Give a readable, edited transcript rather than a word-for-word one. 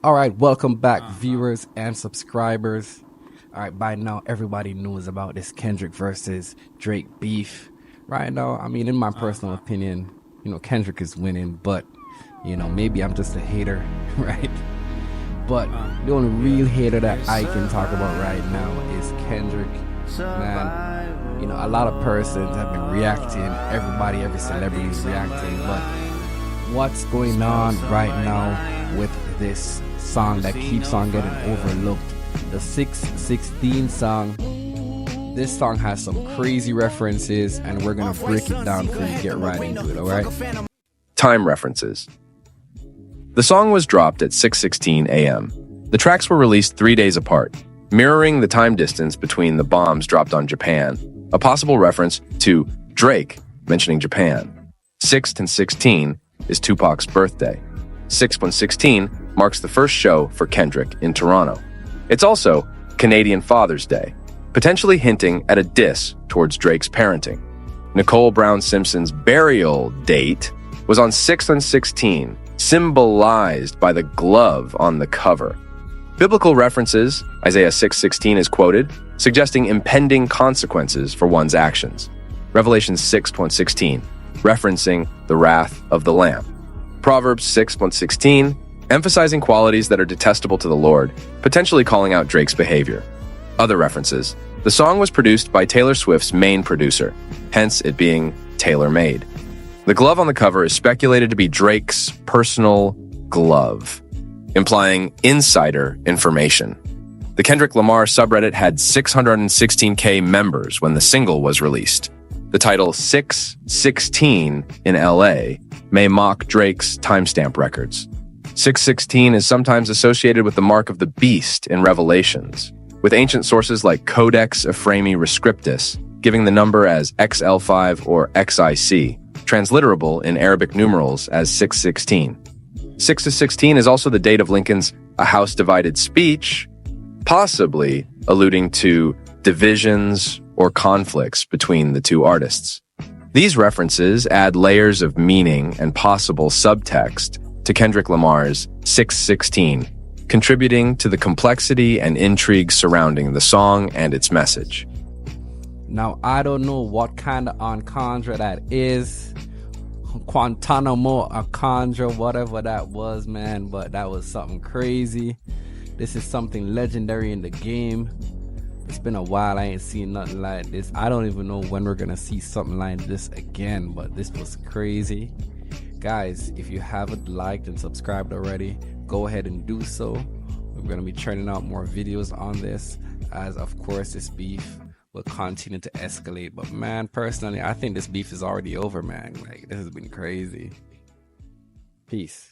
All right, welcome back, viewers and subscribers. All right, by now everybody knows about this Kendrick versus Drake beef. Right now, I mean, in my personal opinion, Kendrick is winning, but maybe I'm just a hater, right? But the only real hater that I can talk about right now is Kendrick. Man, a lot of persons have been reacting. Every celebrity is reacting. But what's going on right now with this song that keeps on getting overlooked? The 616 song. This song has some crazy references, and we're gonna break it down for you. Get right into it, alright? Time references. The song was dropped at 6:16 a.m. The tracks were released 3 days apart, mirroring the time distance between the bombs dropped on Japan, a possible reference to Drake mentioning Japan. 6/16 is Tupac's birthday. 6/16 marks the first show for Kendrick in Toronto. It's also Canadian Father's Day, potentially hinting at a diss towards Drake's parenting. Nicole Brown Simpson's burial date was on 6/16, symbolized by the glove on the cover. Biblical references, Isaiah 6:16 is quoted, suggesting impending consequences for one's actions. Revelation 6:16, referencing the wrath of the Lamb. Proverbs 6:16, emphasizing qualities that are detestable to the Lord, potentially calling out Drake's behavior. Other references. The song was produced by Taylor Swift's main producer, hence it being tailor-made. The glove on the cover is speculated to be Drake's personal glove, implying insider information. The Kendrick Lamar subreddit had 616K members when the single was released. The title 616 in LA may mock Drake's timestamp records. 616 is sometimes associated with the mark of the beast in Revelations, with ancient sources like Codex Ephraemi Rescriptus giving the number as XL5 or XIC, transliterable in Arabic numerals as 616. 6/16 is also the date of Lincoln's A House Divided speech, possibly alluding to divisions or conflicts between the two artists. These references add layers of meaning and possible subtext to Kendrick Lamar's 6:16, contributing to the complexity and intrigue surrounding the song and its message. Now, I don't know what kind of entendre that is. Guantanamo entendre, whatever that was, man, but that was something crazy. This is something legendary in the game. It's been a while, I ain't seen nothing like this. I don't even know when we're gonna see something like this again, but this was crazy. Guys, if you haven't liked and subscribed already, go ahead and do so. We're gonna be churning out more videos on this, as of course this beef will continue to escalate. But man, personally, I think this beef is already over, man. Like, this has been crazy. Peace.